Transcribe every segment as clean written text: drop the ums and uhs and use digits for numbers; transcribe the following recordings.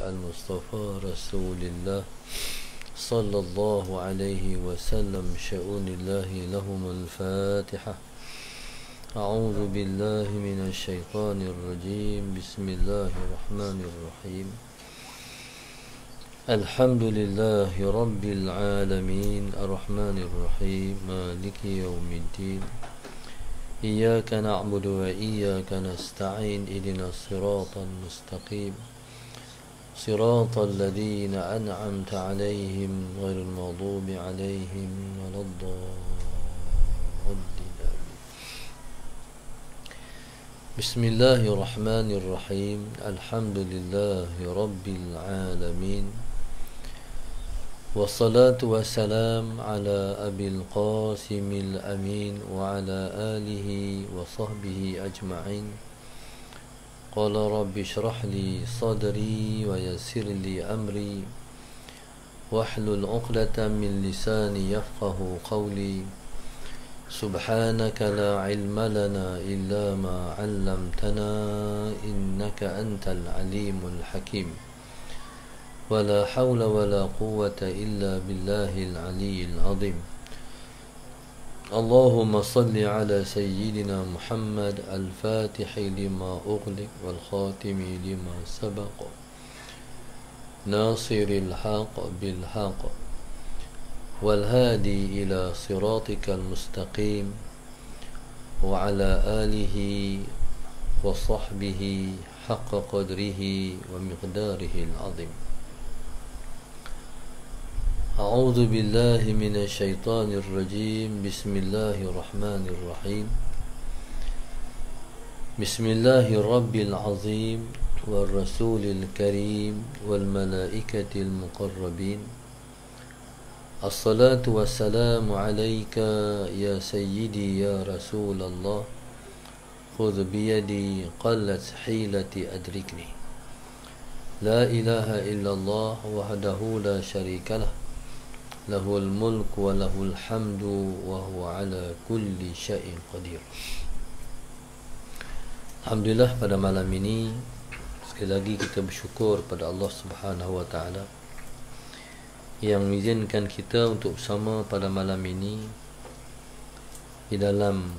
المصطفى رسول الله صلى الله عليه وسلم شؤون الله لهم الفاتحة. أعوذ بالله من الشيطان الرجيم. بسم الله الرحمن الرحيم. الحمد لله رب العالمين الرحمن الرحيم مالك يوم الدين. إياك نعبد وإياك نستعين اهدنا الصراط المستقيم صراط الذين أنعمت عليهم غير المغضوب عليهم ولا الضالين. بسم الله الرحمن الرحيم. الحمد لله رب العالمين والصلاة والسلام على أبي القاسم الأمين وعلى آله وصحبه أجمعين. قال رب اشرح لي صدري ويسر لي أمري واحلل عقدة من لساني يفقه قولي. سبحانك لا علم لنا إلا ما علمتنا إنك أنت العليم الحكيم. ولا حول ولا قوة إلا بالله العلي العظيم. اللهم صل على سيدنا محمد الفاتح لما أغلق والخاتم لما سبق ناصر الحق بالحق والهادي إلى صراطك المستقيم وعلى آله وصحبه حق قدره ومقداره العظيم. أعوذ بالله من الشيطان الرجيم. بسم الله الرحمن الرحيم. بسم الله الرب العظيم والرسول الكريم والملائكة المقربين. الصلاة والسلام عليك يا سيدي يا رسول الله. خذ بيدي قلت حيلتي أدركني. لا إله إلا الله وحده لا شريك له له الملك وله الحمد وهو على كل شيء قدير. Alhamdulillah, pada malam ini sekali lagi kita bersyukur pada Allah Subhanahu wa taala yang mengizinkan kita untuk bersama pada malam ini di dalam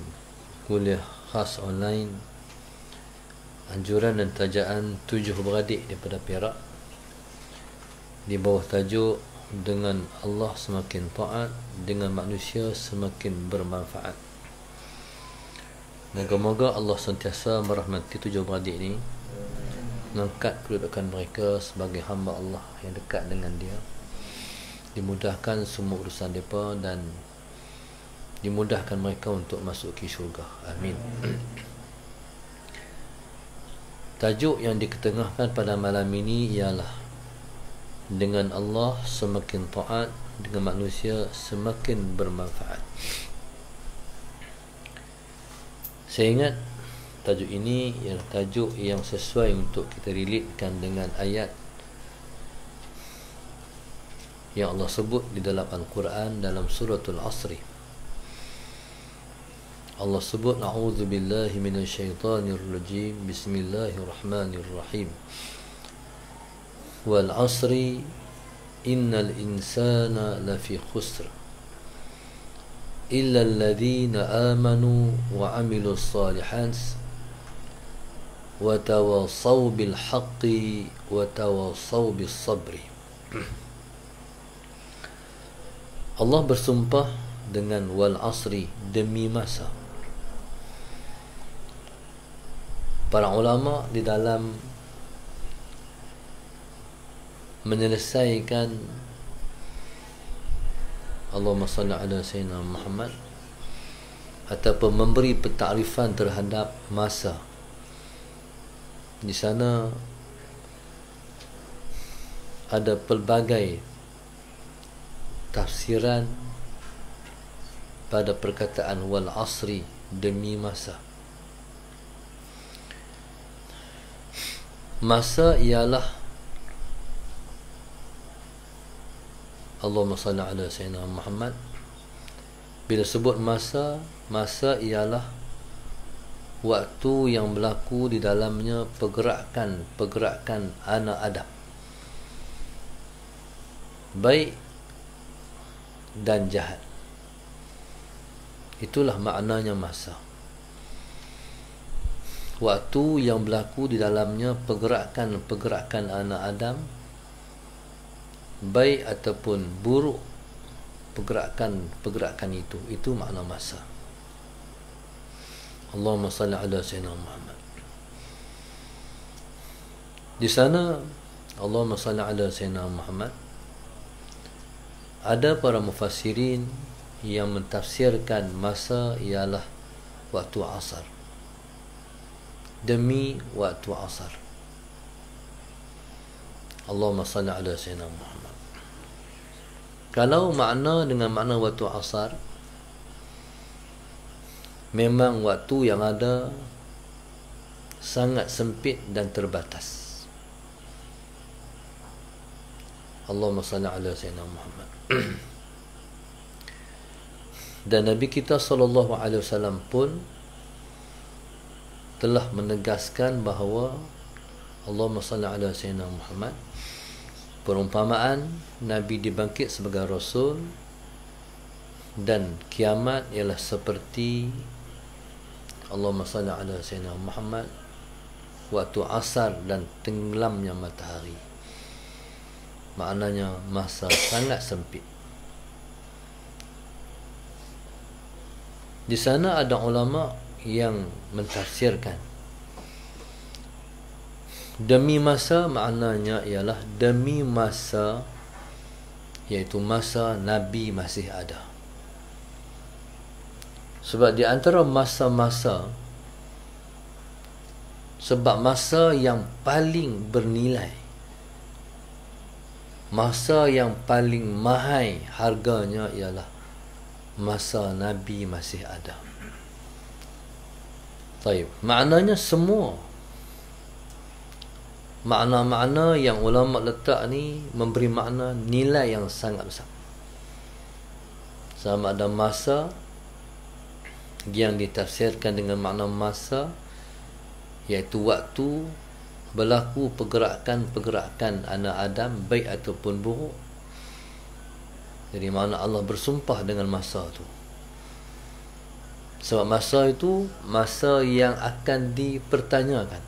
kuliah khas online anjuran dan tajaan 7 beradik daripada Perak di bawah tajuk dengan Allah semakin taat, dengan manusia semakin bermanfaat. Moga-moga Allah sentiasa merahmati 7 beradik ini, mengangkat kedudukan mereka sebagai hamba Allah yang dekat dengan Dia, dimudahkan semua urusan mereka dan dimudahkan mereka untuk masuk ke syurga. Amin. Tajuk yang diketengahkan pada malam ini ialah dengan Allah semakin taat, dengan manusia semakin bermanfaat. Saya ingat tajuk ini ialah tajuk yang sesuai untuk kita relatekan dengan ayat yang Allah sebut di dalam Al-Quran dalam suratul Asri. Allah sebut, a'udzu billahi minasyaitonir rajim. Bismillahirrahmanirrahim. Wal asri innal insana lafi khusr illa alladhina amanu wa amilus salihat wa tawassaw bil haqqi wa tawassaw bis sabri. Allah bersumpah dengan wal asri, demi masa. Para ulama di dalam menyelesaikan Allahumma salli ala sayyidina Muhammad ataupun memberi pentakrifan terhadap masa, di sana ada pelbagai tafsiran pada perkataan wal asri, demi masa. Masa ialah Allahumma salli ala sayyidina Muhammad. Bila sebut masa, masa ialah waktu yang berlaku di dalamnya pergerakan anak Adam. baik dan jahat. Itulah maknanya masa. Waktu yang berlaku di dalamnya pergerakan anak Adam, baik ataupun buruk, pergerakan itu makna masa. Allahumma salli ala sayyidina Muhammad. Di sana Allahumma salli ala sayyidina Muhammad, ada para mufassirin yang mentafsirkan masa ialah waktu asar, demi waktu asar. Allahumma salli ala sayyidina Muhammad. Kalau makna dengan makna waktu asar, memang waktu yang ada sangat sempit dan terbatas. Allahumma salli ala sayyidina Muhammad. Dan Nabi kita SAW pun telah menegaskan bahawa Allahumma salli ala sayyidina Muhammad, perumpamaan Nabi dibangkit sebagai Rasul dan kiamat ialah seperti Allahumma salli ala sayyidina Muhammad, waktu asar dan tenggelamnya matahari. Maknanya masa sangat sempit. Di sana ada ulama yang mentafsirkan demi masa, maknanya ialah demi masa, iaitu masa Nabi masih ada. Sebab di antara masa-masa, sebab masa yang paling bernilai, masa yang paling mahal harganya ialah masa Nabi masih ada. Taib. Maknanya semua makna-makna yang ulama letak ni memberi makna nilai yang sangat besar. Sama ada masa yang ditafsirkan dengan makna masa, iaitu waktu berlaku pergerakan anak Adam, baik ataupun buruk. Jadi mana Allah bersumpah dengan masa itu. Sebab masa itu masa yang akan dipertanyakan,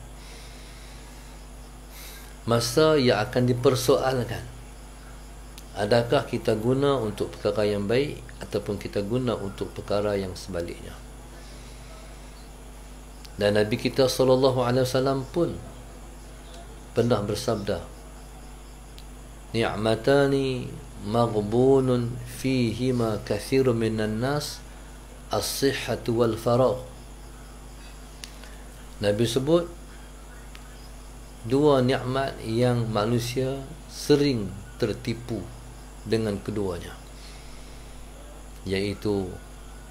masa yang akan dipersoalkan. Adakah kita guna untuk perkara yang baik ataupun kita guna untuk perkara yang sebaliknya. Dan Nabi kita SAW pun pernah bersabda, ni'matani maghbunun fihima kathirun minan nas, as-sihhatu wal faragh. Nabi sebut dua nikmat yang manusia sering tertipu dengan keduanya, iaitu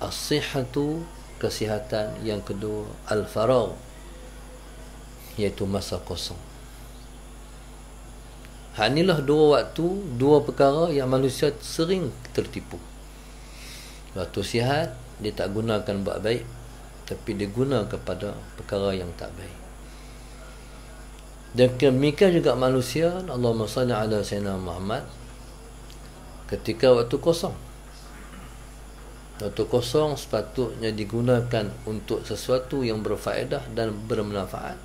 as-sihhatu, kesihatan, yang kedua al-faragh, iaitu masa kosong. Inilah dua waktu, dua perkara yang manusia sering tertipu. Waktu sihat, dia tak gunakan buat baik, tapi dia guna kepada perkara yang tak baik. Dan demikian juga manusia, Allahumma salli ala sayyidina Muhammad, ketika waktu kosong. Waktu kosong sepatutnya digunakan untuk sesuatu yang berfaedah dan bermanfaat,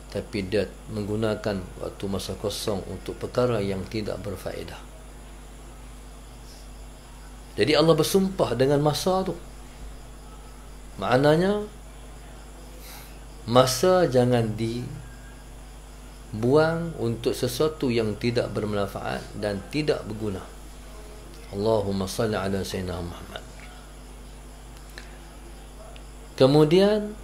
tapi dia menggunakan waktu masa kosong untuk perkara yang tidak berfaedah. Jadi Allah bersumpah dengan masa tu. Maknanya masa jangan dibuang untuk sesuatu yang tidak bermanfaat dan tidak berguna. Allahumma salli ala sayyidina Muhammad. Kemudian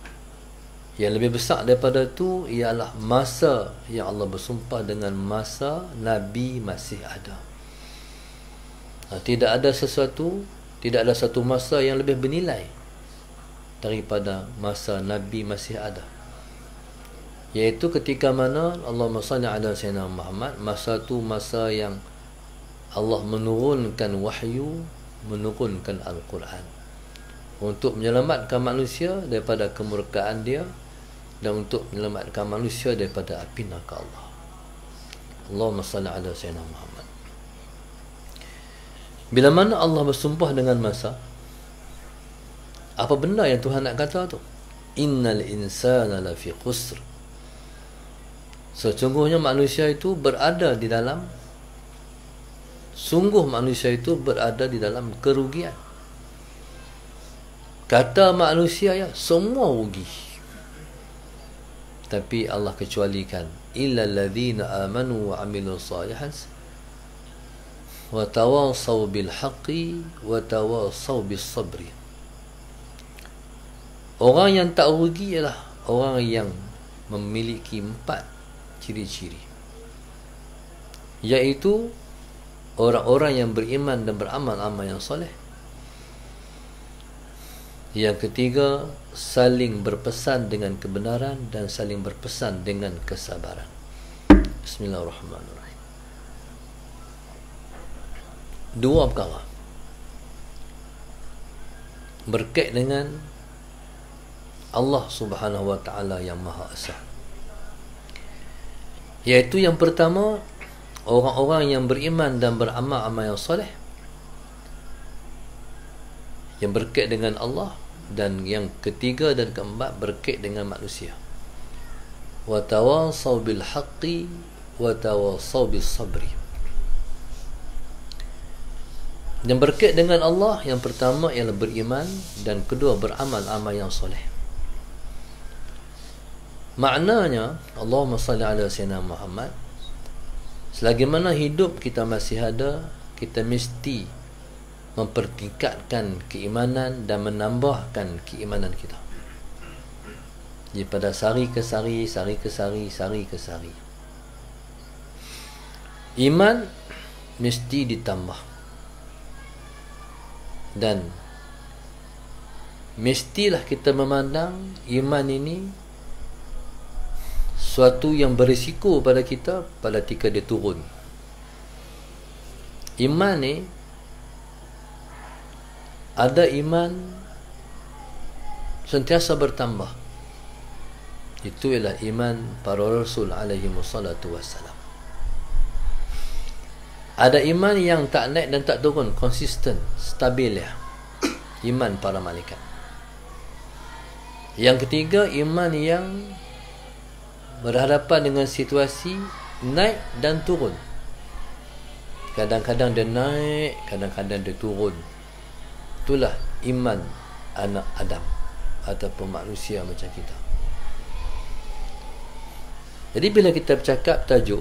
yang lebih besar daripada itu ialah masa yang Allah bersumpah dengan masa Nabi masih ada. Tidak ada satu masa yang lebih bernilai daripada masa Nabi masih ada, iaitu ketika mana Allahumma salli ala sayyidina Muhammad, masa tu masa yang Allah menurunkan wahyu, menurunkan Al-Quran untuk menyelamatkan manusia daripada kemurkaan dia dan untuk menyelamatkan manusia daripada api neraka Allah. Allahumma salli ala sayyidina Muhammad. Bila mana Allah bersumpah dengan masa, apa benda yang Tuhan nak kata tu? Innal insana lafi khusr. Sesungguhnya manusia itu berada di dalam, sungguh manusia itu berada di dalam kerugian. Kata manusia ya, semua rugi. Tapi Allah kecualikan, illal ladzina amanu wa amilus shalihat wa tawasaw bil haqqi wa tawasaw bis sabri. Orang yang tak rugi ialah orang yang memiliki 4 ciri-ciri, iaitu orang-orang yang beriman dan beramal amal yang soleh. Yang ketiga, saling berpesan dengan kebenaran dan saling berpesan dengan kesabaran. Bismillahirrahmanirrahim. 2 perkara berkait dengan Allah Subhanahu wa ta'ala yang Maha Esa, iaitu yang pertama, orang-orang yang beriman dan beramal amal yang soleh, yang berkait dengan Allah. Dan yang ketiga dan keempat berkait dengan manusia. Wa tawasaw bil haqqi wa tawasaw bis sabri. Yang berkait dengan Allah, yang pertama ialah beriman, dan kedua beramal amal yang soleh. Maknanya, Allahumma salli ala sayyidina Muhammad, selagi mana hidup kita masih ada, kita mesti mempertingkatkan keimanan dan menambahkan keimanan kita. Jadi pada sari ke sari, sari ke sari, sari ke sari, iman mesti ditambah, dan mestilah kita memandang iman ini suatu yang berisiko pada kita pada ketika dia turun. Iman ni, ada iman sentiasa bertambah. Itu ialah iman para Rasul alaihi wassalatu wassalam. Ada iman yang tak naik dan tak turun, konsisten, stabil ya. Iman para malaikat. Yang ketiga, iman yang berhadapan dengan situasi naik dan turun. Kadang-kadang dia naik, kadang-kadang dia turun. Itulah iman anak Adam ataupun manusia macam kita. Jadi bila kita bercakap tajuk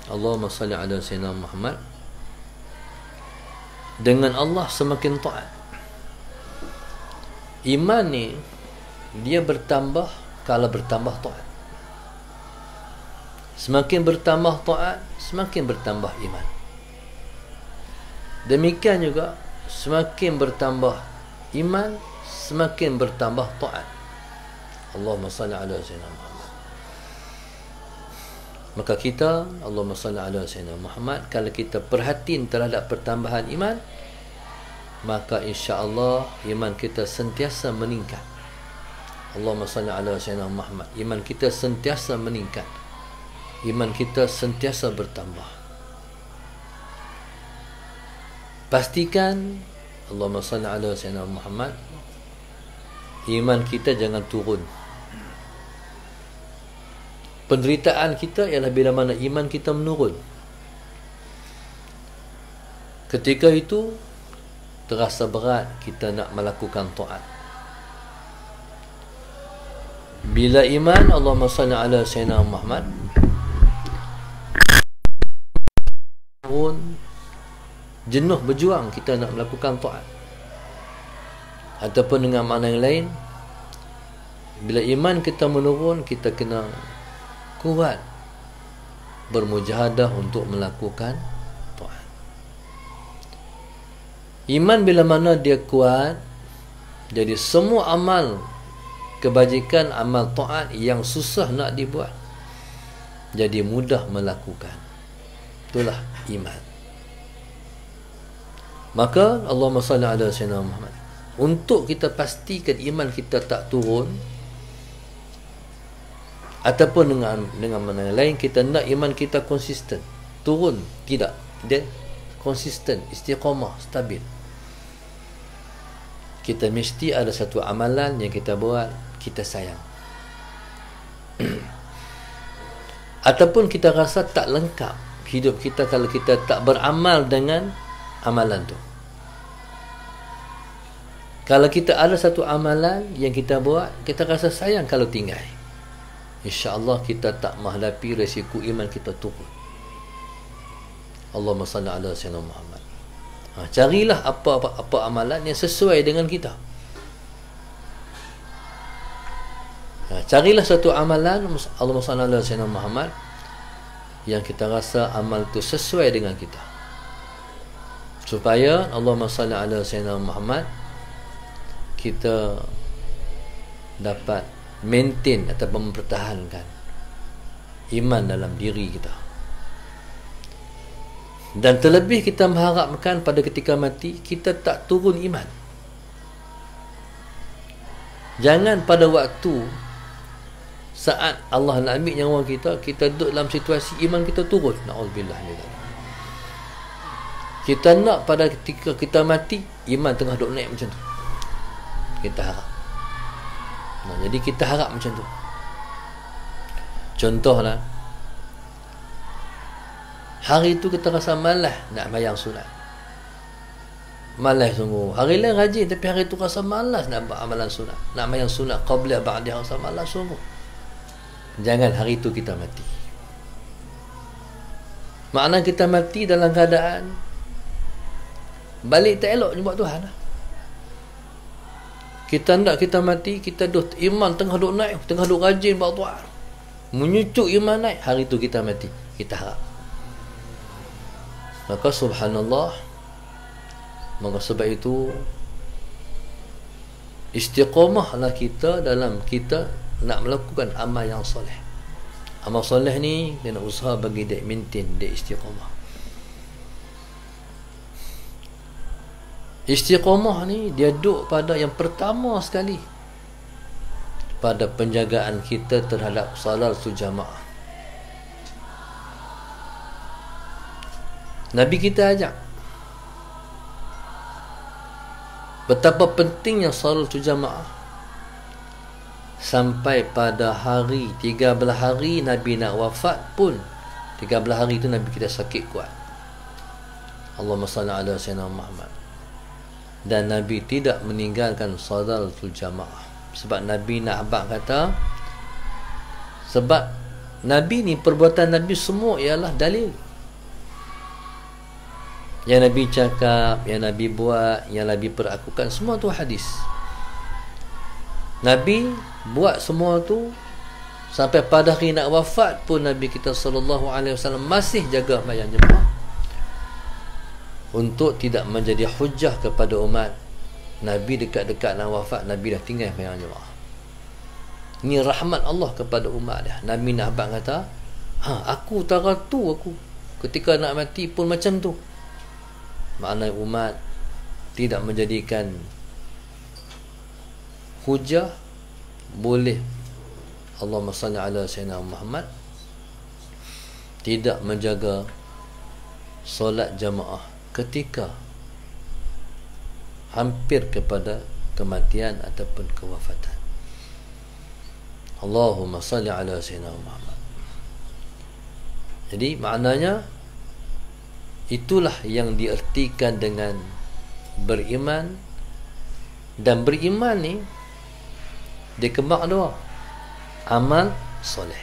Allahumma salli ala sayyidina Muhammad, dengan Allah semakin taat. Iman ni dia bertambah kalau bertambah taat. Semakin bertambah taat, semakin bertambah iman. Demikian juga, semakin bertambah iman, semakin bertambah taat. Allahumma salli ala sayyidina Muhammad. Maka kita, Allahumma salli ala sayyidina Muhammad, kalau kita perhatiin terhadap pertambahan iman, maka insya-Allah iman kita sentiasa meningkat. Allahumma salli ala sayyidina Muhammad. Iman kita sentiasa meningkat. Iman kita sentiasa bertambah. Pastikan, Allahumma salli ala sayyidina Muhammad, iman kita jangan turun. Penderitaan kita ialah bila mana iman kita menurun. Ketika itu terasa berat kita nak melakukan taat. Bila iman, Allahumma salli ala sayyidina Muhammad, turun, jenuh berjuang kita nak melakukan taat. Ataupun dengan makna yang lain, bila iman kita menurun, kita kena kuat bermujahadah untuk melakukan taat. Iman bila mana dia kuat, jadi semua amal kebajikan, amal taat yang susah nak dibuat, jadi mudah melakukan. Itulah iman. Maka Allahumma salli ala sayyidina Muhammad, untuk kita pastikan iman kita tak turun, ataupun dengan mana lain, kita nak iman kita konsisten, turun tidak, dia konsisten, istiqamah, stabil. Kita mesti ada satu amalan yang kita buat, kita sayang. Ataupun kita rasa tak lengkap hidup kita kalau kita tak beramal dengan amalan tu. Kalau kita ada satu amalan yang kita buat, kita rasa sayang kalau tinggal, insya-Allah kita tak menghadapi risiko iman kita turun. Allahumma salli ala sayyidina Muhammad. Carilah apa amalan yang sesuai dengan kita. Carilah satu amalan, Allahumma salli ala sayyidina Muhammad, yang kita rasa amal itu sesuai dengan kita, supaya Allahumma salli ala sayyidina Muhammad, kita dapat maintain atau mempertahankan iman dalam diri kita. Dan terlebih kita mengharapkan pada ketika mati kita tak turun iman. Jangan pada waktu saat Allah nak ambil nyawa kita, kita duduk dalam situasi iman kita turun. Na'udzubillah. Kita nak pada ketika kita mati iman tengah duduk naik macam tu. Kita harap. Jadi kita harap macam tu. Contohlah, hari tu kita rasa malas nak bayang sunat. Malas sungguh. Hari lain rajin, tapi hari tu rasa malas nak buat amalan sunat. Nak bayang sunat qabliyah ba'diyah, rasa malas sungguh. Jangan hari tu kita mati. Makna kita mati dalam keadaan balik tak elok ni buat Tuhan. Kita nak kita mati, kita duduk iman tengah duduk naik, tengah duduk rajin buat Tuhan, menyucuk iman naik, hari tu kita mati. Kita harap. Maka subhanallah, maka sebab itu istiqamahlah kita dalam kita nak melakukan amal yang soleh. Amal soleh ni dia nak usaha bagi dia maintain, dia istiqamah. Istiqamah ni dia duduk pada yang pertama sekali, pada penjagaan kita terhadap salat jamaah. Nabi kita ajak betapa pentingnya salat jamaah. Sampai pada hari 13 hari Nabi nak wafat pun, 13 hari itu Nabi kita sakit kuat. Allahumma salli ala sayyidina Muhammad. Dan Nabi tidak meninggalkan salatul jamaah. Sebab Nabi nak abang kata, sebab Nabi ni, perbuatan Nabi semua ialah dalil. Yang Nabi cakap, yang Nabi buat, yang Nabi perakukan, semua tu hadis. Nabi buat semua tu sampai pada hari nak wafat pun Nabi kita sallallahu alaihi wasallam masih jaga bayang jemaah untuk tidak menjadi hujah kepada umat. Nabi dekat-dekat nak wafat, Nabi dah tinggal bayang jemaah. Ini rahmat Allah kepada umat dia. Nabi nak abang kata, aku tara tu, aku ketika nak mati pun macam tu. Makna umat tidak menjadikan hujah, boleh Allahumma salli ala sayyidina Muhammad, tidak menjaga solat jamaah ketika hampir kepada kematian ataupun kewafatan. Allahumma salli ala sayyidina Muhammad. Jadi maknanya itulah yang diertikan dengan beriman. Dan beriman ni dia kembang dua, amal soleh.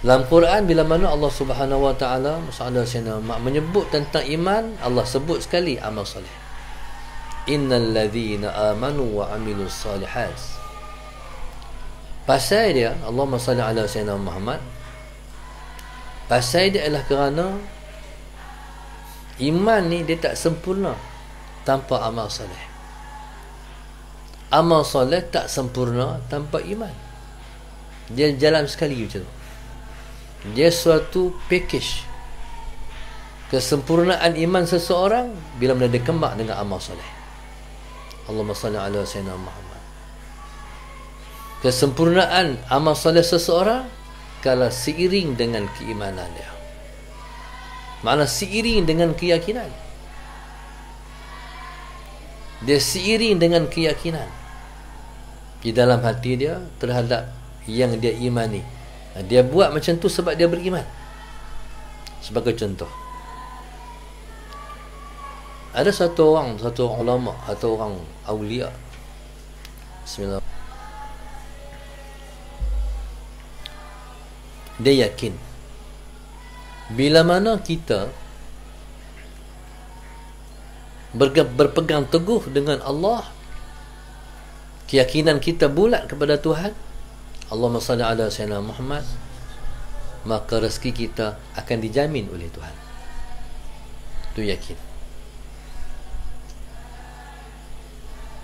Dalam Quran bila mana Allah Subhanahu wa taala menyebut tentang iman, Allah sebut sekali amal soleh. Innal ladzina amanu wa amilus solihat. Pasal dia Allahumma salli ala sayyidina Muhammad, pasal dia adalah kerana iman ni dia tak sempurna tanpa amal soleh. Amal soleh tak sempurna tanpa iman. Dia jalan sekali macam tu. Dia suatu package. Kesempurnaan iman seseorang bila mana dia kembang dengan amal soleh. Allahumma salli ala sayyidina Muhammad. Kesempurnaan amal soleh seseorang kalau seiring dengan keimanan dia. Makna seiring dengan keyakinan. Dia seiring dengan keyakinan di dalam hati dia terhadap yang dia imani. Dia buat macam tu sebab dia beriman. Sebagai contoh, ada satu orang ulama atau orang awliya, bismillah, dia yakin bila mana kita berpegang teguh dengan Allah, keyakinan kita bulat kepada Tuhan, Allahumma salli ala sayyidina Muhammad, maka rezeki kita akan dijamin oleh Tuhan. Itu yakin.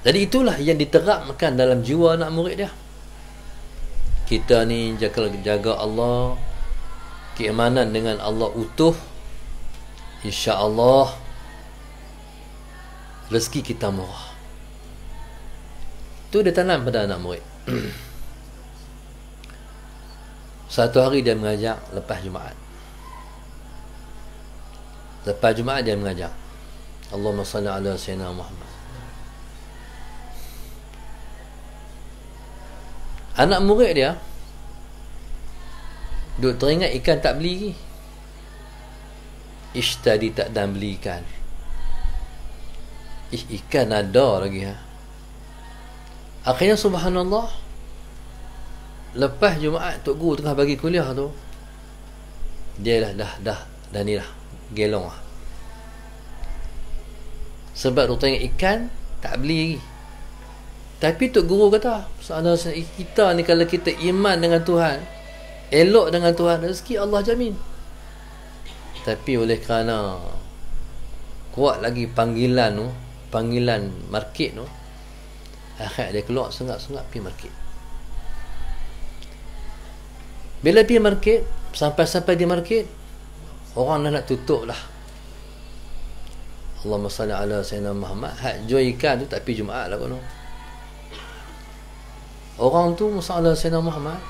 Jadi itulah yang diterapkan dalam jiwa anak murid dia. Kita ni jaga Allah, keimanan dengan Allah utuh, insya-Allah rezeki kita murah. Itu dia tanam pada anak murid. Satu hari dia mengajak lepas Jumaat. Lepas Jumaat dia mengajak, Allahumma salli ala sayyidina Muhammad. Anak murid dia duk teringat ikan tak beli lagi. Tadi tak dan beli ikan. Ikan ada lagi ha. Akhirnya subhanallah, lepas Jumaat Tok Guru tengah bagi kuliah tu, dia dah ni lah gelong lah. Sebab tu tengok ikan tak beli lagi. Tapi Tok Guru kata, soalan kita ni kalau kita iman dengan Tuhan, elok dengan Tuhan, rezeki Allah jamin. Tapi oleh kerana kuat lagi panggilan market tu, akhir dia keluar sengak-sengak pergi market. Bila pergi market, sampai di market, orang dah nak tutup lah. Allahumma salli ala sayyidina Muhammad. Hak jual ikan tu tak pergi Jumaat lah kono. Orang tu masalah sayyidina Muhammad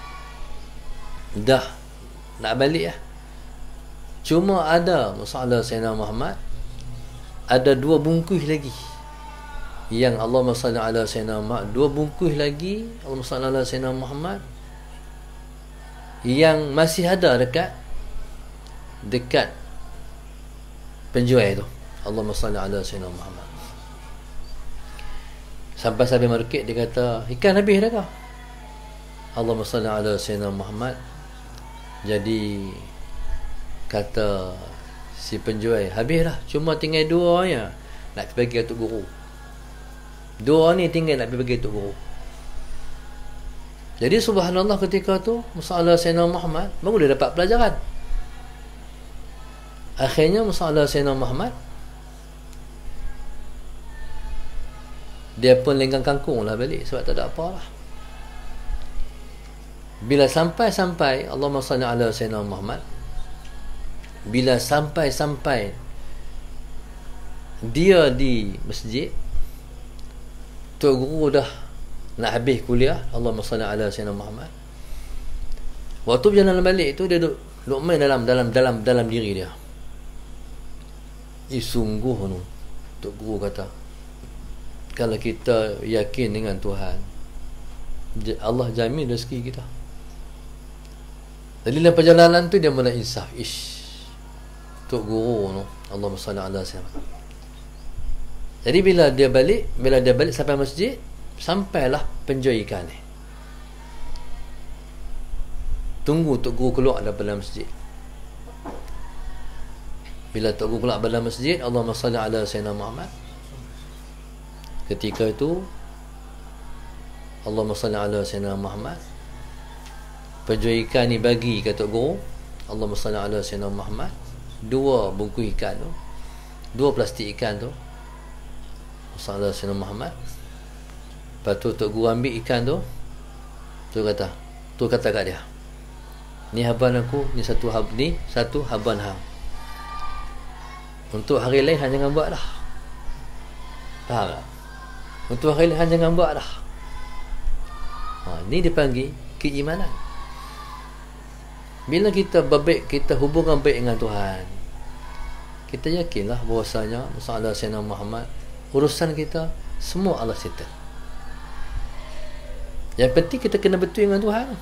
dah nak balik lah. Cuma ada masalah sayyidina Muhammad, ada 2 bungkus lagi yang Allahumma salli ala sayyidina Muhammad, 2 bungkus lagi Allahumma salli ala sayyidina Muhammad yang masih ada dekat penjual tu. Allahumma salli ala sayyidina Muhammad. Sampai market dia kata, ikan habis dah kah? Allahumma salli ala sayyidina Muhammad. Jadi kata si penjual, habis dah, cuma tinggal 2 je nak bagi Tok Guru. 2 ni tinggal nak bagi Tok Guru. Jadi subhanallah, ketika tu masalah sayyidina Muhammad baru dia dapat pelajaran. Akhirnya masalah sayyidina Muhammad, dia pun lenggang kangkung lah balik sebab tak ada apa lah. Bila sampai Allahumma salli ala sayyidina Muhammad, bila sampai dia di masjid, Tok Guru dah nak habis kuliah, Allahumma salli ala sayyidina Muhammad. Waktu berjalan balik tu, dia duk main dalam diri dia. Sungguh tu Tok Guru kata, kalau kita yakin dengan Tuhan, Allah jamin rezeki kita. Jadi dalam perjalanan tu dia mula insaf, Tok Guru tu, Allahumma salli ala sayyidina. Jadi bila dia balik sampai masjid, sampailah penjual ikan ni. Tunggu Tok Guru keluar daripada masjid. Bila Tok Guru keluar daripada masjid, Allahumma salli ala sayyidina Muhammad. Ketika itu Allahumma salli ala sayyidina Muhammad, penjual ikan ni bagi ke Tok Guru, Allahumma salli ala sayyidina Muhammad, 2 bungkus ikan tu, 2 plastik ikan tu, sallallahu alaihi wasallam Muhammad. Lepas tu Tok Guru ambil ikan tu, tu kata kat dia, ni haban aku, ni satu haban hang. Untuk hari lain hang jangan buat dah. Faham tak? Untuk hari lain hang jangan buat dah. Ni dipanggil keimanan. Bila kita berbaik, kita hubungan baik dengan Tuhan, kita yakinlah bahwasanya masalah Sayyidina Muhammad, urusan kita semua Allah settle. Yang penting kita kena betul dengan Tuhan.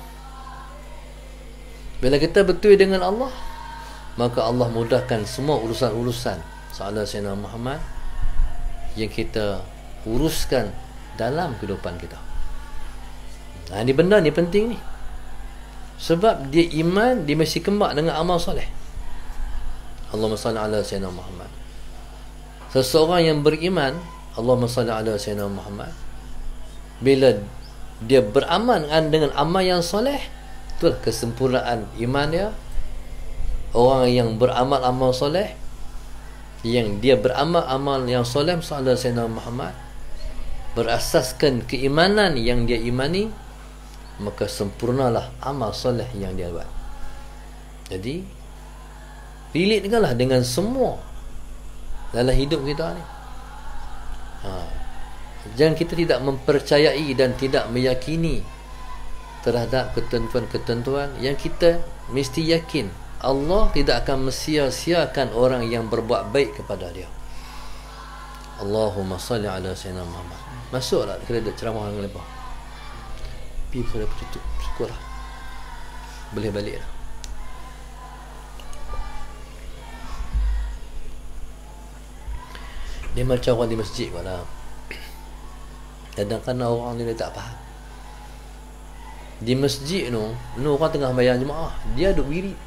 Bila kita betul dengan Allah, maka Allah mudahkan semua urusan-urusan masalah Sayyidina Muhammad yang kita uruskan dalam kehidupan kita. Nah, ini benda ni penting ni. Sebab dia iman, dia mesti kembang dengan amal soleh. Allahumma salli ala Sayyidina Muhammad. Seseorang yang beriman, Allahumma salli ala Sayyidina Muhammad, bila dia beramal dengan amal yang soleh, itulah kesempurnaan iman dia. Orang yang beramal amal soleh, yang dia beramal amal yang soleh ala Sayyidina Muhammad, berasaskan keimanan yang dia imani, maka sempurnalah amal soleh yang dia buat. Jadi relate dengan semua dalam hidup kita ni. Jangan kita tidak mempercayai dan tidak meyakini terhadap ketentuan-ketentuan yang kita mesti yakin Allah tidak akan mensia-siakan orang yang berbuat baik kepada dia. Allahumma salli ala Sayyidina Muhammad. Masuklah kredit ceramah yang lepas. Pergi sudah tutup. Syukurlah. Boleh balik dah. Dia macam orang di masjid malam. Kadang-kadang orang ni dia tak faham. Di masjid tu, orang tengah bayar jemaah, dia duk wirid.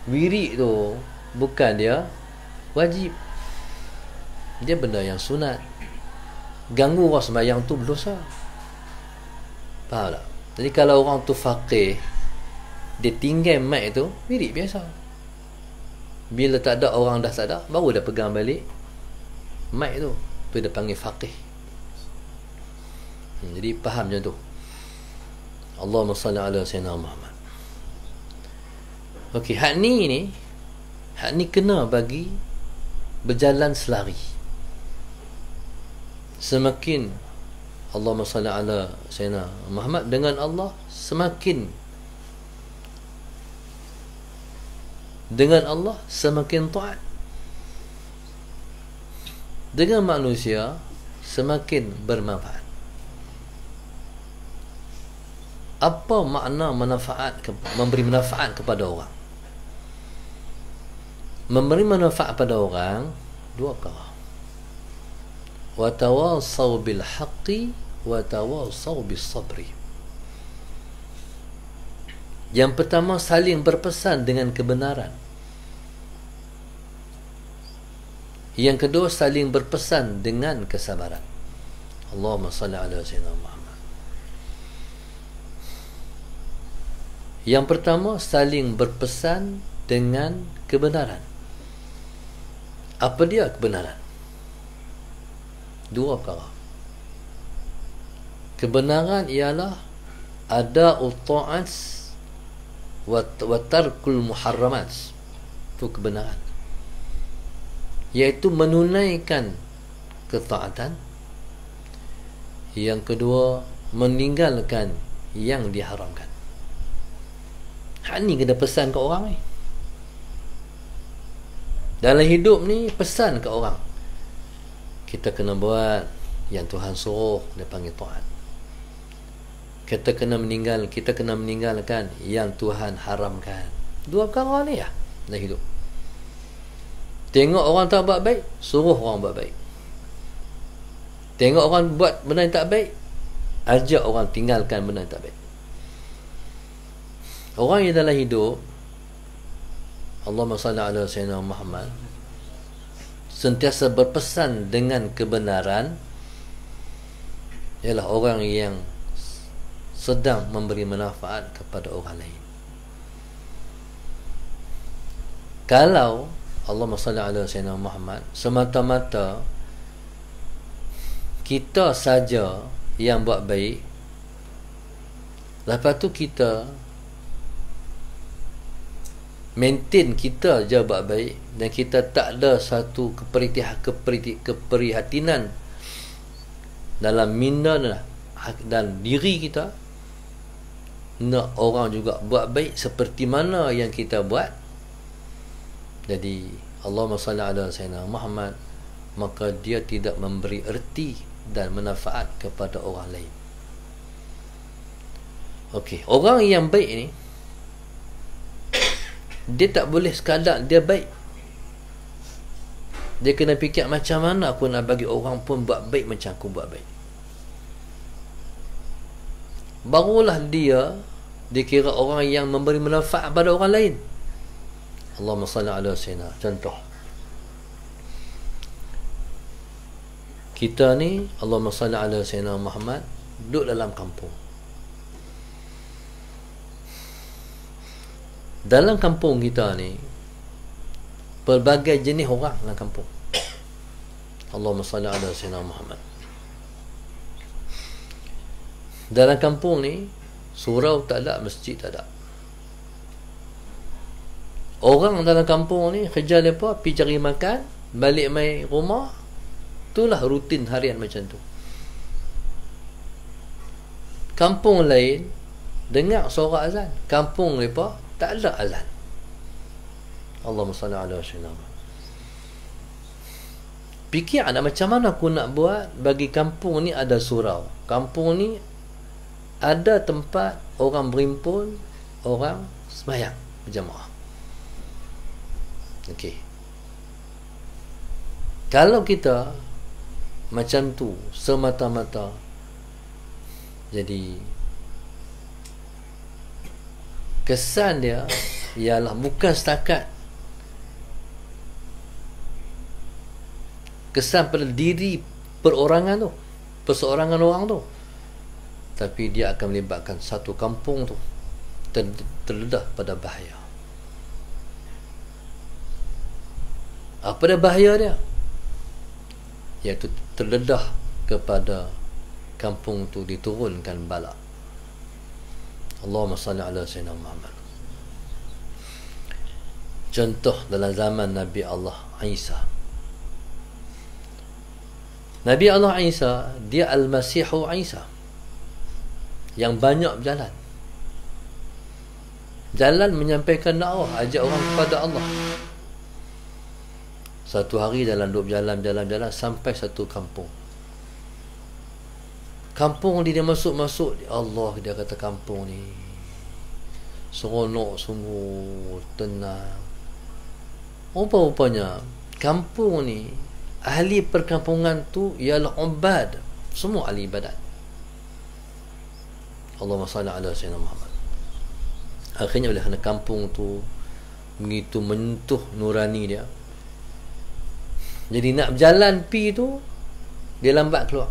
Wirid tu bukan dia wajib. Dia benda yang sunat. Ganggu orang sembahyang tu berdosa. Faham tak? Jadi kalau orang tu faqih, dia tinggal mic tu, wirid biasa. Bila tak ada, orang dah tak ada, baru dia pegang balik mic tu. Tu dia panggil faqih. Jadi faham macam tu. Allahumma salli ala Sayyidina Muhammad. Okey, hak ni kena bagi berjalan selari. Semakin Allahumma salli ala Sayyidina Muhammad dengan Allah, semakin dengan Allah semakin taat. Dengan manusia semakin bermanfaat. Apa makna memberi manfaat kepada orang? Memberi manfaat kepada orang dua perkara. Wa tawasaw bil haqqi wa tawasaw bis sabri. Yang pertama, saling berpesan dengan kebenaran. Yang kedua, saling berpesan dengan kesabaran. Allahumma salli ala Sayyidina Muhammad. Yang pertama, saling berpesan dengan kebenaran. Apa dia kebenaran? Dua perkara. Kebenaran ialah ada'u ta'at wa tarkul muharramat. Itu kebenaran, iaitu menunaikan ketaatan. Yang kedua, meninggalkan yang diharamkan. Hak ni kena pesan ke orang ni. Dalam hidup ni pesan ke orang. Kita kena buat yang Tuhan suruh, dia panggil taat. Kita kena meninggalkan yang Tuhan haramkan. Dua perkara ni ya dalam hidup. Tengok orang tak buat baik, suruh orang buat baik. Tengok orang buat benda yang tak baik, ajak orang tinggalkan benda yang tak baik. Orang yang dalam hidup, Allahumma salli ala Sayyidina Muhammad, sentiasa berpesan dengan kebenaran, ialah orang yang sedang memberi manfaat kepada orang lain. Kalau Allahumma salli ala Sayyidina Muhammad semata-mata kita saja yang buat baik, lepas tu kita maintain kita je buat baik, dan kita tak ada satu keprihatinan dalam minda dan diri kita, nak orang juga buat baik seperti mana yang kita buat, Jadi Allahumma salli ala Sayyidina Muhammad, maka dia tidak memberi erti dan manfaat kepada orang lain. Okey, orang yang baik ni, dia tak boleh sekadar dia baik. Dia kena fikir macam mana aku nak bagi orang pun buat baik macam aku buat baik. Barulah dia dikira orang yang memberi manfaat pada orang lain. Allahumma salli ala sayyidina. Contoh, kita ni Allahumma salli ala sayyidina Muhammad duduk dalam kampung. Dalam kampung kita ni pelbagai jenis orang dalam kampung. Allahumma salli ala sayyidina Muhammad. Dalam kampung ni surau tak ada, masjid tak ada. Orang dalam kampung ni kerja mereka pergi cari makan, balik mai rumah. Itulah rutin harian macam tu. Kampung lain dengar suara azan, kampung mereka tak ada azan. Allahumma salli ala sayyidina. Fikir ada macam mana aku nak buat bagi kampung ni ada surau. Kampung ni ada tempat orang berimpun, orang sembahyang berjamaah. Okey. Kalau kita macam tu semata-mata, jadi kesan dia ialah bukan setakat kesan pada diri perorangan tu, perseorangan orang tu, tapi dia akan melibatkan satu kampung tu terdedah pada bahaya. Apa dia bahaya dia? Iaitu terdedah kepada kampung tu diturunkan bala. Allahumma salli ala sayyidina Muhammad. Contoh dalam zaman Nabi Allah Isa. Nabi Allah Isa, dia Al-Masihu Isa, yang banyak berjalan. Jalan menyampaikan dakwah, ajak orang kepada Allah. Satu hari dalam duduk berjalan sampai satu kampung. Kampung dia masuk, Allah, dia kata kampung ni seronok sungguh, tenang. Rupa-rupanya kampung ni ahli perkampungan tu ialah ubad, semua ahli ibadat. Allahumma salli ala sayyidina Muhammad. Akhirnya oleh kerana kampung tu begitu menyentuh nurani dia, jadi nak berjalan pi tu dia lambat keluar.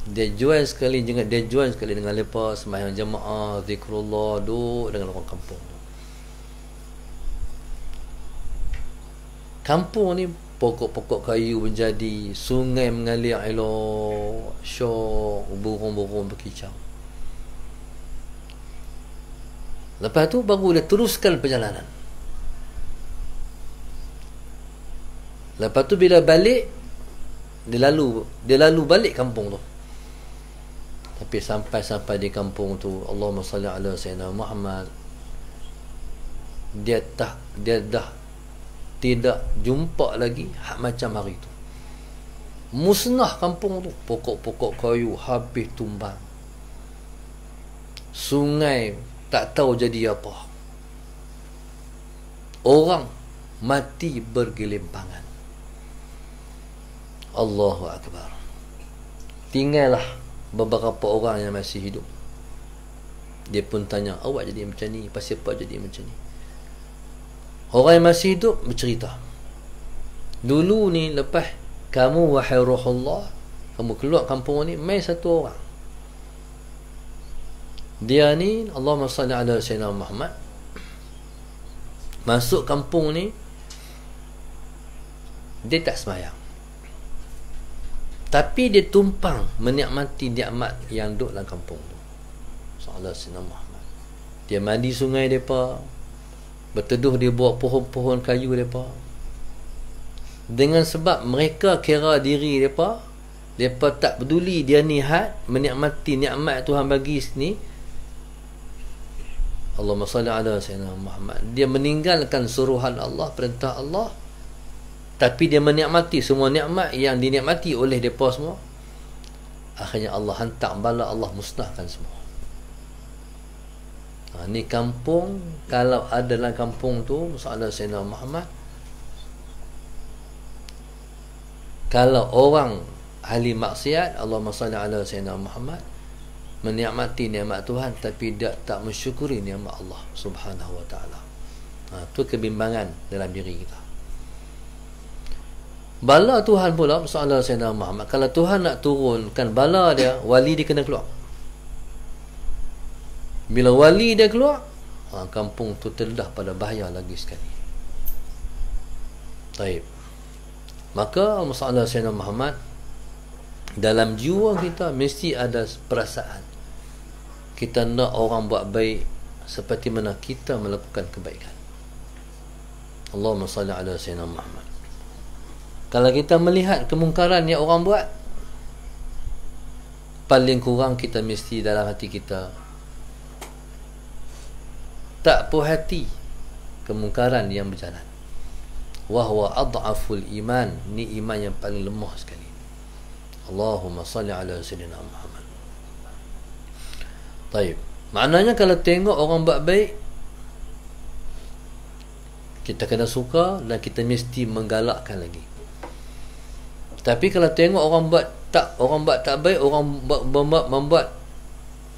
Dia join sekali dengan lepa sembahyang jemaah, zikrullah, duduk dengan orang kampung tu. Kampung ni pokok-pokok kayu menjadi, sungai mengalir elok, syok, burung-burung berkicau. Lepas tu baru dia teruskan perjalanan. Lepas tu bila balik, dia lalu balik kampung tu. Tapi sampai di kampung tu, Allahumma salli ala sayyidina Muhammad, dia dah tidak jumpa lagi macam hari tu. Musnah kampung tu, pokok-pokok kayu habis tumbang, sungai tak tahu jadi apa, orang mati bergelimpangan. Allahu Akbar. Tinggallah beberapa orang yang masih hidup. Dia pun tanya, awak jadi macam ni, pasal apa jadi macam ni? Orang yang masih hidup bercerita, dulu ni lepas kamu wahai Ruhullah, kamu keluar kampung ni, mai satu orang. Dia ni Allahumma salli ala sayyidina Muhammad, masuk kampung ni dia tak sembahyang, tapi dia tumpang menikmati nikmat yang duduk dalam kampung tu. Sallallahu alaihi Muhammad. Dia mandi sungai depa, berteduh di bawah pohon-pohon kayu depa. Dengan sebab mereka kira diri depa tak peduli dia ni had menikmati nikmat Tuhan bagi sini, Allahumma salli ala Sayyidina Muhammad. Dia meninggalkan suruhan Allah, perintah Allah, tapi dia menikmati semua nikmat yang dinikmati oleh mereka semua. Akhirnya Allah hantar bala, Allah musnahkan semua. Ni kampung, kalau ada dalam kampung tu masalah Sayyidina Muhammad, kalau orang ahli maksiat, Allahumma salli ala Sayyidina Muhammad, menikmati nikmat Tuhan tapi dia tak mensyukuri nikmat Allah Subhanahu wa taala. Tu kebimbangan dalam diri kita. Bala Tuhan pula masalah Sayyidina Muhammad, kalau Tuhan nak turunkan bala dia, wali dia kena keluar. Bila wali dia keluar, kampung tu terdedah pada bahaya lagi sekali. Baik. Maka masalah Sayyidina Muhammad, dalam jiwa kita mesti ada perasaan kita nak orang buat baik seperti mana kita melakukan kebaikan. Allahumma salli ala Sayyidina Muhammad. Kalau kita melihat kemungkaran yang orang buat, paling kurang kita mesti dalam hati kita tak puas hati kemungkaran yang berjalan. Wahwa ad'aful iman, ni iman yang paling lemah sekali. Allahumma salli ala Sayyidina Muhammad. Baik. Maknanya kalau tengok orang buat baik, kita kena suka dan kita mesti menggalakkan lagi. Tapi kalau tengok orang buat tak baik, orang membuat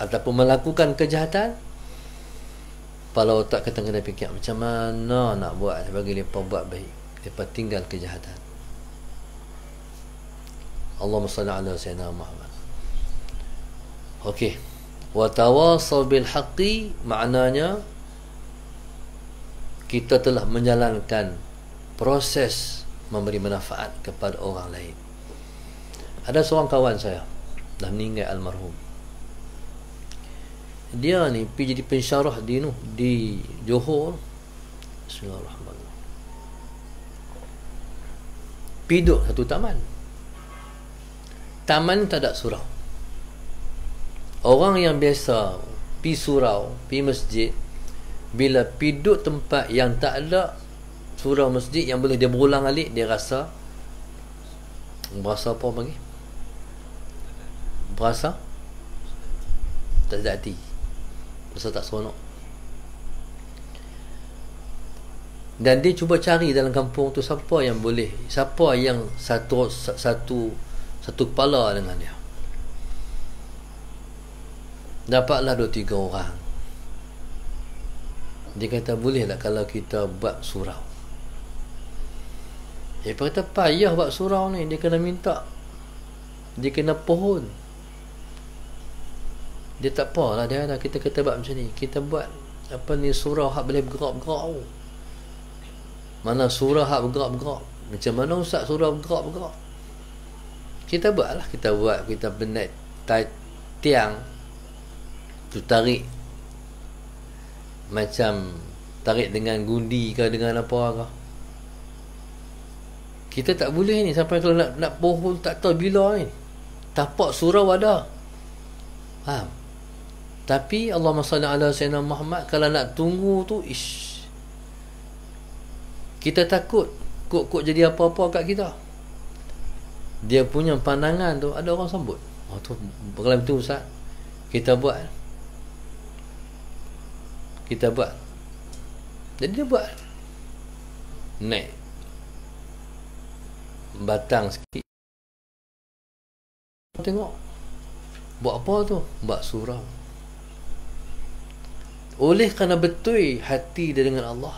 ataupun melakukan kejahatan, kepala otak kita kena fikir macam mana nak buat bagi mereka buat baik, mereka tinggal kejahatan. Allahumma salli ala Sayyidina Muhammad. Okey. Wa tawasaw bil haqqi, maknanya kita telah menjalankan proses memberi manfaat kepada orang lain. Ada seorang kawan saya dah meninggal, almarhum. Dia ni pergi jadi pensyarah di Johor. Bismillahirrahmanirrahim. Piduk satu taman. Taman tak ada surau. Orang yang biasa pi surau, pi masjid, bila piduk tempat yang tak ada surau masjid yang boleh dia berulang alik, dia rasa apa panggil? Berasa tak ada hati. Rasa tak seronok. Dan dia cuba cari dalam kampung tu siapa yang boleh, siapa yang satu kepala dengan dia. Dapatlah 2-3 orang. Dia kata, boleh tak kalau kita buat surau? Dia kata, payah buat surau ni, dia kena minta, dia kena pohon. Dia tak apalah, dia ada, kita buat macam ni, kita buat apa ni, surau hak boleh bergerak-bergerak. Mana surau hak bergerak-bergerak? Macam mana ustaz surau bergerak-bergerak? Kita buat, kita benet tiang tu, tarik macam tarik dengan gundi ke dengan apa ke. Kita tak boleh ni, sampai kalau nak pohon tak tahu bila ni. Tapak surau ada, faham? Tapi Allahumma salli ala Sayyidina Muhammad, kalau nak tunggu tu, kita takut kok jadi apa-apa kat kita. Dia punya pandangan tu ada orang sambut. Tu kalau betul ustaz, kita buat. Jadi dia buat, naik batang sikit, tengok buat apa tu, buat surau. Oleh kerana betul hati dia dengan Allah,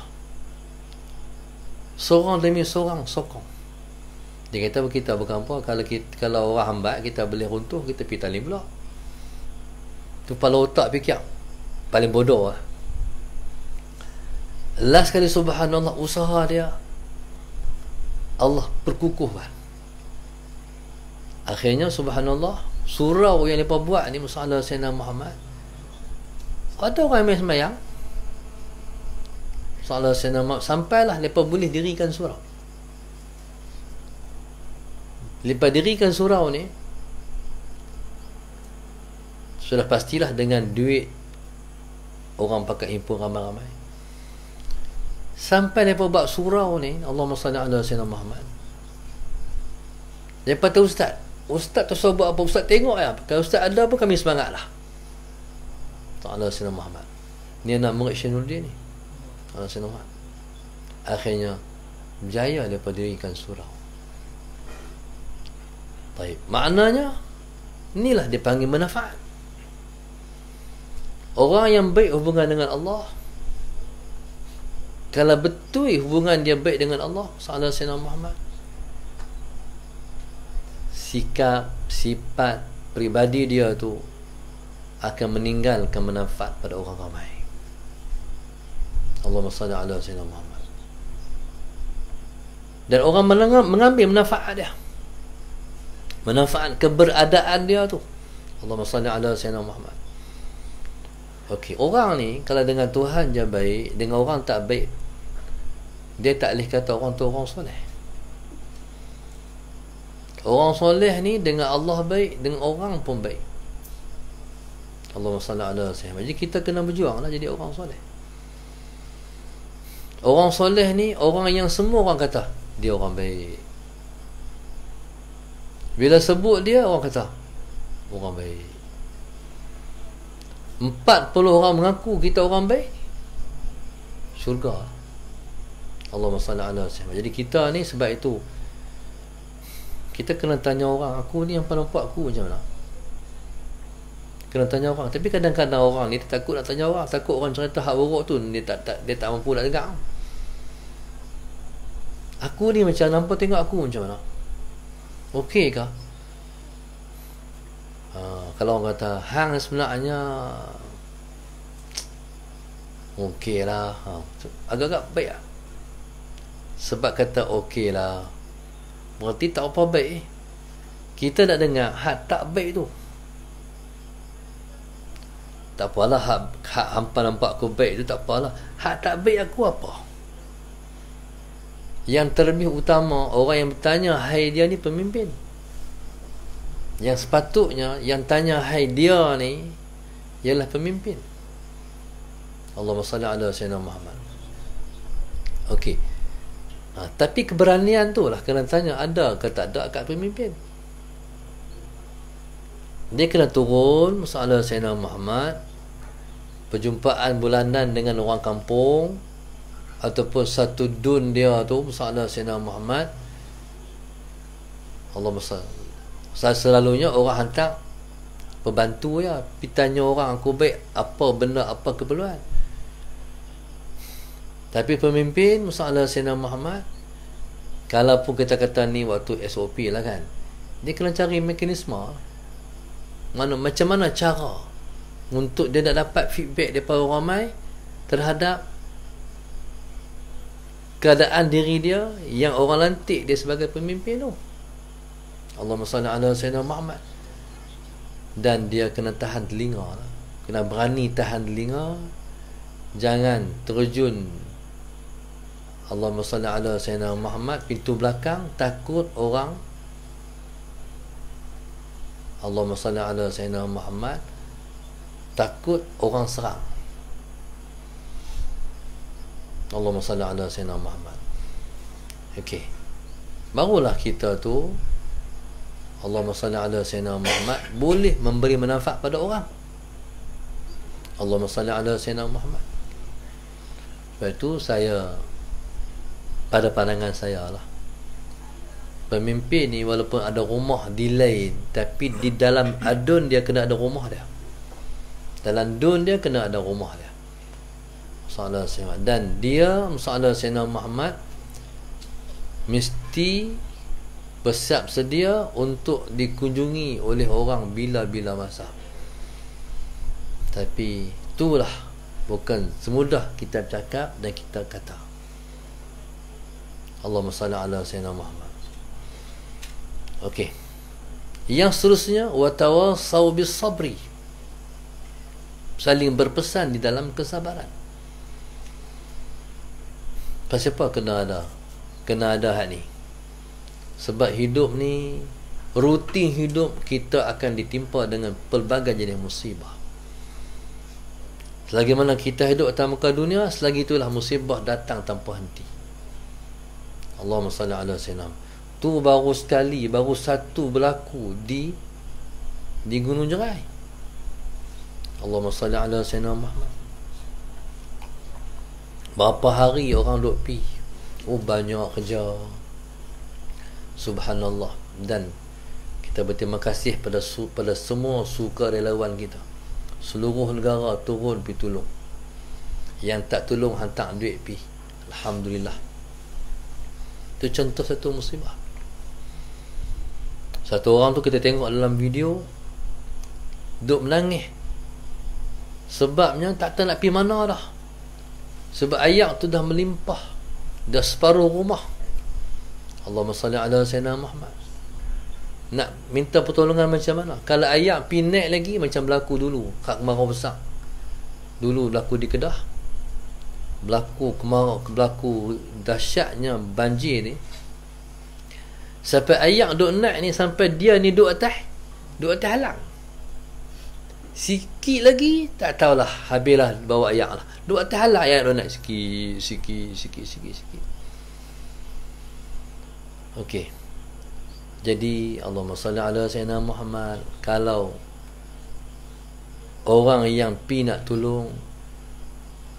seorang demi seorang sokong. Dia kata, kita bukan apa, kalau orang hambat kita boleh runtuh, kita pergi tali pula. Tu kepala otak fikir paling bodoh lah. Last kali subhanallah, usaha dia Allah perkukuhkan. Akhirnya subhanallah, surau yang mereka buat ni masalah Sayyidina Muhammad, ada orang yang sembahyang masalah Sayyidina Muhammad, sampailah mereka boleh dirikan surau. Mereka dirikan surau ni, sudah pastilah dengan duit orang pakai himpun ramai-ramai. Sampai mereka buat surau ni, Allahumma salli ala sayyidina Muhammad. Mereka kata Ustaz tu suruh buat apa? Ustaz tengok ya. Kalau Ustaz ada pun kami semangat lah. Ta'ala sayyidina Muhammad. Ni anak murid Syekh Nuruddin ni. Ta'ala sayyidina Muhammad. Akhirnya berjaya mereka dirikan surau. Baik. Maknanya inilah dipanggil manfaat. Orang yang baik hubungan dengan Allah, kalau betul hubungan dia baik dengan Allah, sallallahu alaihi wasallam Muhammad, sikap, sifat, pribadi dia tu akan meninggalkan manfaat pada orang ramai. Allahumma salli ala sayyidina Muhammad. Dan orang mengambil manfaat dia, manfaat keberadaan dia tu. Allahumma salli ala sayyidina Muhammad. Okey, orang ni kalau dengan Tuhan je baik, dengan orang tak baik, dia tak boleh kata orang tu orang soleh. Orang soleh ni dengan Allah baik, dengan orang pun baik. Allahumma salli ala sayyidina. Jadi kita kena berjuang lah jadi orang soleh. Orang soleh ni orang yang semua orang kata dia orang baik. Bila sebut dia, orang kata orang baik. 40 orang mengaku kita orang baik, syurga. Allahumma salli ala sayyidina. Jadi kita ni sebab itu kita kena tanya orang, aku ni yang nampak aku macam mana? Kena tanya orang. Tapi kadang-kadang orang ni takut nak tanya orang, takut orang cerita hak buruk tu, dia tak mampu nak dengar. Aku ni macam nampak, tengok aku macam mana? Okey kah? Kalau orang kata hang sebenarnya okey lah, agak-agak baik lah. Sebab kata okey lah berarti tak apa baik. Kita nak dengar hak tak baik tu. Tak apalah hak hampa nampak aku baik tu, tak apalah. Hak tak baik aku apa? Yang terlebih utama, orang yang bertanya hai dia ni pemimpin. Yang sepatutnya yang tanya hai dia ni ialah pemimpin. Allahumma salli ala sayyidina Muhammad. Okey. Tapi keberanian tu lah kena tanya ada ke tak ada kat pemimpin. Dia kena turun masalah Sayyidina Muhammad, perjumpaan bulanan dengan orang kampung ataupun satu dun dia tu masalah Sayyidina Muhammad. Allahumma salli. Selalunya orang hantar pembantu ya, pergi tanya orang aku baik apa benda, apa keperluan. Tapi pemimpin masalah Sayyidina Muhammad, kalau pun kita kata ni waktu SOP lah kan, dia kena cari mekanisme macam mana cara untuk dia nak dapat feedback daripada orang ramai terhadap keadaan diri dia yang orang lantik dia sebagai pemimpin tu. Allahumma salli ala sayyidina Muhammad. Dan dia kena tahan telinga lah. Kena berani tahan telinga, jangan terjun Allahumma salli ala sayyidina Muhammad pintu belakang, takut orang. Allahumma salli ala sayyidina Muhammad, takut orang serang. Allahumma salli ala sayyidina Muhammad. Okey, barulah kita tu Allahumma salli ala sayyidina Muhammad boleh memberi manfaat pada orang. Allahumma salli ala sayyidina Muhammad. Sebab itu saya, pada pandangan saya lah, pemimpin ni walaupun ada rumah di lain, tapi di dalam adun dia kena ada rumah dia. Dalam dun dia kena ada rumah dia. Sallallahu alaihi wasallam. Dan dia sallallahu sayyidina Muhammad mesti bersiap sedia untuk dikunjungi oleh orang bila-bila masa. Tapi itulah bukan semudah kita cakap dan kita kata. Allahumma salli ala sayyidina Muhammad. Okey. Yang seterusnya, wa tawassaw bis sabri. Saling berpesan di dalam kesabaran. Pasal apa kena ada hal ni? Sebab hidup ni, rutin hidup kita akan ditimpa dengan pelbagai jenis musibah. Selagi mana kita hidup atas muka dunia, selagi itulah musibah datang tanpa henti. Allahumma salli ala sayyidina. Tu baru sekali, baru satu berlaku di Gunung Jerai. Allahumma salli ala sayyidina Muhammad. Berapa hari orang duk pi? Oh, banyak kerja. Subhanallah. Dan kita berterima kasih pada semua sukarelawan kita. Seluruh negara turun pi tolong. Yang tak tolong hantar duit pi. Alhamdulillah. Itu contoh satu musibah. Satu orang tu kita tengok dalam video duk menangis. Sebabnya tak tahu nak pi mana dah. Sebab air tu dah melimpah, dah separuh rumah. Allahumma salli ala sayyidina Muhammad. Nak minta pertolongan macam mana? Kalau air pi naik lagi macam berlaku dulu kat kemarau besar. Dulu berlaku di Kedah. Berlaku kemarau, berlaku dahsyatnya banjir ni. Sampai air duk naik ni, sampai dia ni duk atas halang. Sikit lagi tak tahulah, habislah bawa air lah. Duk atas halang air duk naik sikit. Okey. Jadi Allahumma salli ala sayyidina Muhammad. Kalau orang yang pi nak tolong,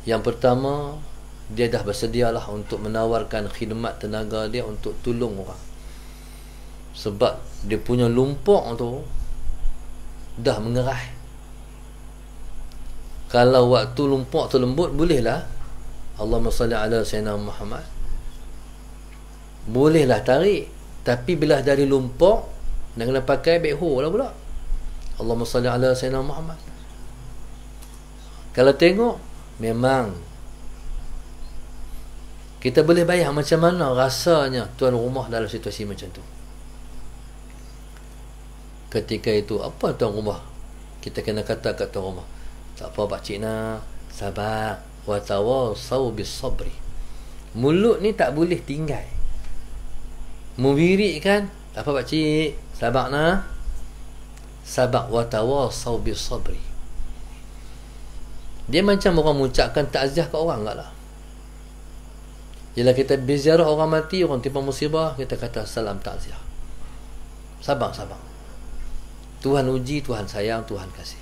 yang pertama dia dah bersedialah untuk menawarkan khidmat tenaga dia untuk tolong orang. Sebab dia punya lumpur tu dah mengerah. Kalau waktu lumpur tu lembut, bolehlah Allahumma salli ala sayyidina Muhammad, bolehlah tarik. Tapi bila dari lumpur, nak kena pakai backhoe lah pula. Allahumma salli ala sayyidina Muhammad. Kalau tengok, memang kita boleh bayang macam mana rasanya tuan rumah dalam situasi macam tu. Ketika itu, apa tuan rumah? Kita kena kata kat tuan rumah, tak apa pakcik nak, sabar, wa tawasau bis sabri. Mulut ni tak boleh tinggal. Membirik kan, tak apa pakcik, sabar nak, sabar, wa tawasau bis sabri. Dia macam orang mengucapkan takziah kat orang kat lah. Bila kita berziarah orang mati, orang timpa musibah, kita kata salam takziah. Sabar. Tuhan uji, Tuhan sayang, Tuhan kasih.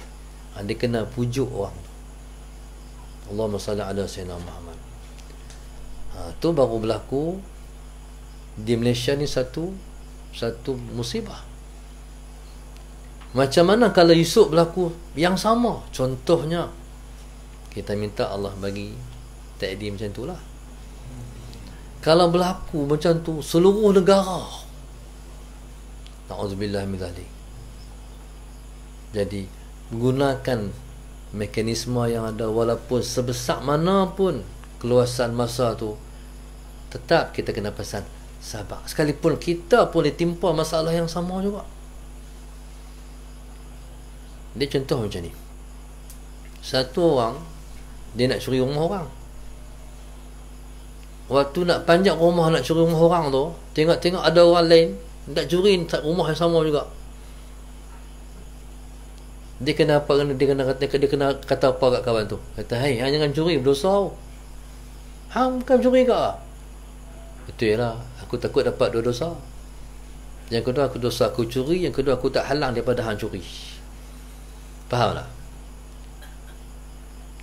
Dia kena pujuk orang tu. Allahumma salli ala sayyidina Muhammad. Tu baru berlaku di Malaysia ni satu musibah. Macam mana kalau esok berlaku yang sama? Contohnya, kita minta Allah bagi takdir macam tu lah. Kalau berlaku macam tu seluruh negara, na'udzubillah min dzalik. Jadi gunakan mekanisme yang ada, walaupun sebesar mana pun keluasan masa tu, tetap kita kena pesan sabar. Sekalipun kita pun ditimpa masalah yang sama juga. Dia contoh macam ni. Satu orang, dia nak curi rumah orang. Waktu nak panjat rumah, nak curi rumah orang tu, tengok-tengok ada orang lain nak curi rumah yang sama juga. Dia kena kata apa kat kawan tu? Kata, "Hai, hang jangan curi, berdosa." Hang bukan curi ke? Betul lah, aku takut dapat dua dosa. Yang kedua, aku dosa aku curi. Yang kedua, aku tak halang daripada hang curi. Faham tak?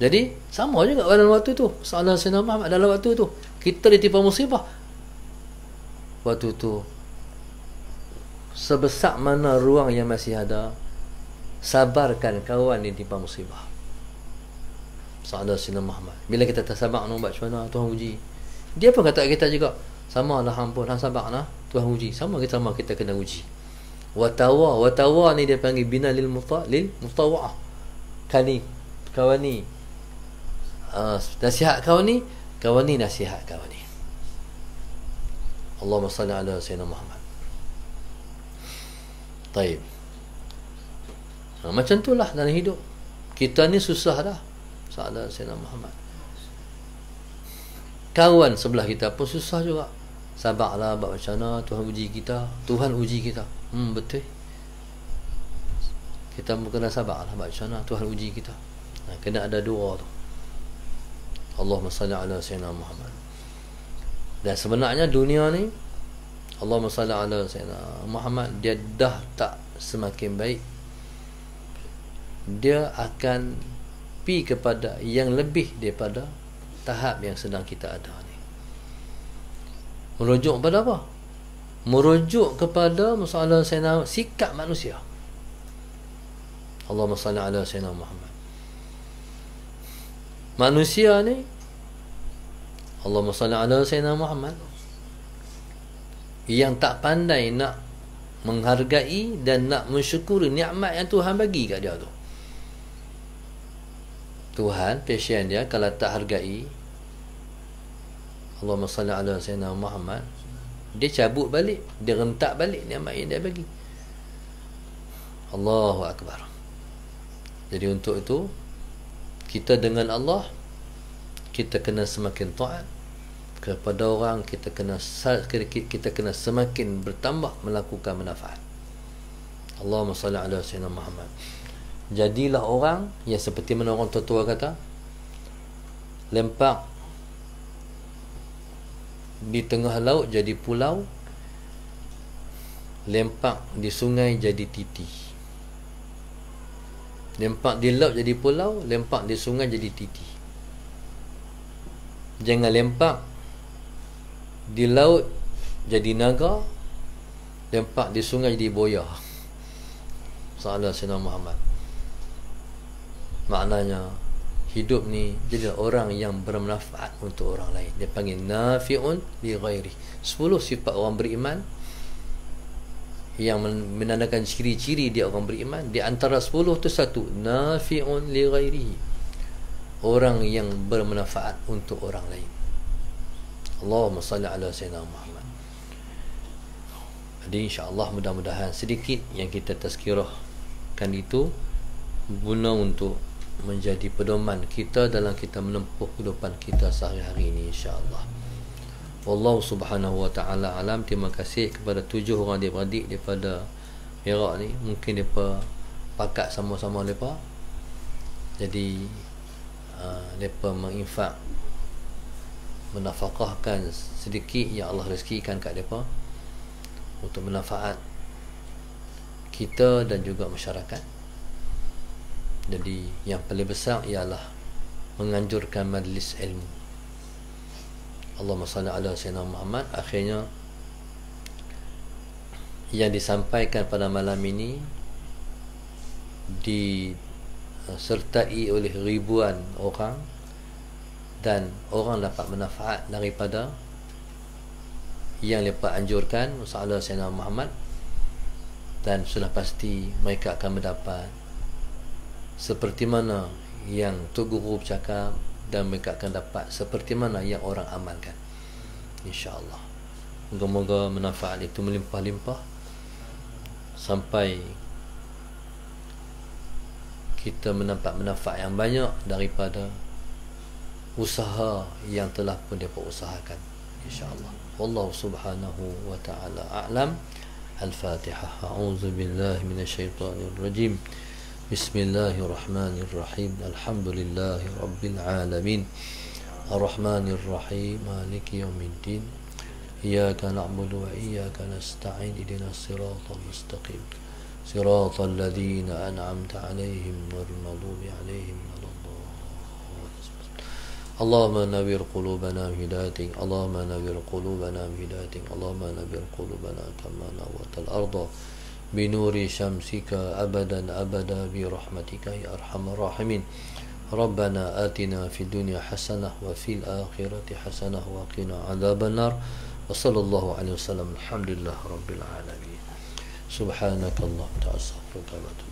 Jadi sama juga dalam waktu tu. Salah Sayyidina Muhammad dalam waktu tu, kita ditimpa musibah. Waktu tu, sebesar mana ruang yang masih ada, sabarkan kawan yang ditimpa musibah. Salah Sayyidina Muhammad. Bila kita tak sabar nak buat macam mana, Tuhan uji. Dia pun kata kita juga, sama lah hang pun, hang sabar lah, Tuhan uji. Sama kita kena uji. Watawa ni dia panggil bina lil mutawa'ah. Kawan ni nasihat kawan ni nasihat kawan ni. Allahumma salli ala sayyidina Muhammad. Taib. Macam tu lah dalam hidup. Kita ni susah dah. Salah sayyidina Muhammad. Kawan sebelah kita pun susah juga. Sabarlah, buat macam mana, Tuhan uji kita. Betul. Kita pun kena sabarlah, buat macam mana, Tuhan uji kita. Kena ada dua tu. Allahumma salli ala Sayyidina Muhammad. Dan sebenarnya dunia ni, Allahumma salli ala Sayyidina Muhammad, dia dah tak semakin baik. Dia akan pi kepada yang lebih daripada tahap yang sedang kita ada ni. Merujuk kepada apa? Merujuk kepada masalah Sayyidina, sikap manusia. Allahumma salli ala Sayyidina Muhammad. Manusia ni, Allahumma salli ala Sayyidina Muhammad, yang tak pandai nak menghargai dan nak mensyukuri nikmat yang Tuhan bagi kat dia tu. Tuhan, pasien dia, kalau tak hargai, Allahumma salli ala Sayyidina Muhammad, dia cabut balik, dia rentak balik nikmat yang dia bagi. Allahu Akbar. Jadi untuk itu, kita dengan Allah, kita kena semakin taat kepada orang, kita kena semakin bertambah melakukan manfaat. Allahumma salli ala Sayyidina Muhammad. Jadilah orang yang seperti mana orang tua-tua kata, lempak di tengah laut jadi pulau, lempak di sungai jadi titi. Lempak di laut jadi pulau, lempak di sungai jadi titi. Jangan lempak di laut jadi naga, lempak di sungai jadi boya. Salah Sayyidina Muhammad. Maknanya hidup ni jadi orang yang bermanfaat untuk orang lain. Dia panggil nafi'un li ghairi. 10 sifat orang beriman yang menandakan ciri-ciri dia orang beriman. Di antara 10 tu satu, nafi'un li ghairihi, orang yang bermanfaat untuk orang lain. Allahumma salli ala Sayyidina Muhammad. Jadi insya-Allah mudah-mudahan sedikit yang kita tazkirahkan itu guna untuk menjadi pedoman kita dalam kita menempuh kehidupan kita sehari-hari ini, insya-Allah. Wallahu subhanahu wa ta'ala alam. Terima kasih kepada 7 orang adik-beradik daripada Perak ni. Mungkin mereka pakat sama-sama mereka. Jadi mereka menginfak, menafkahkan sedikit yang Allah rezekikan kat mereka untuk manfaat kita dan juga masyarakat. Jadi yang paling besar ialah menganjurkan majlis ilmu. Allahumma salli ala Sayyidina Muhammad. Akhirnya yang disampaikan pada malam ini disertai oleh ribuan orang, dan orang dapat manfaat daripada yang mereka anjurkan masalah Sayyidina Muhammad, dan sudah pasti mereka akan mendapat seperti mana yang Tok Guru bercakap, dan mereka akan dapat seperti mana yang orang amalkan, insya-Allah. Moga-moga manfaat itu melimpah-limpah sampai kita mendapat manfaat yang banyak daripada usaha yang telah pun mereka usahakan, insya-Allah. Wallahu subhanahu wa ta'ala a'lam. Al-Fatihah. A'udzu billahi minasyaitonir rajim. Bismillahirrahmanirrahim. Alhamdulillahi rabbil alamin. Ar-Rahmanir Rahim. Maliki yaumiddin. Iyyaka na'budu wa iyyaka nasta'in. Ihdinas siratal mustaqim. Siratal ladzina an'amta 'alaihim ghairil maghdubi 'alaihim waladdallin. Allahumma nawwir qulubana bihidayatik. Allahumma nawwir qulubana bihidayatik. Allahumma nawwir qulubana kama nawwartal arda بنور شمسك أبدا أبدا برحمتك يا أرحم الراحمين. ربنا آتنا في الدنيا حسنة وفي الآخرة حسنة وقنا عذاب النار. وصلى الله عليه وسلم. الحمد لله رب العالمين. سبحانك اللهم وبحمدك.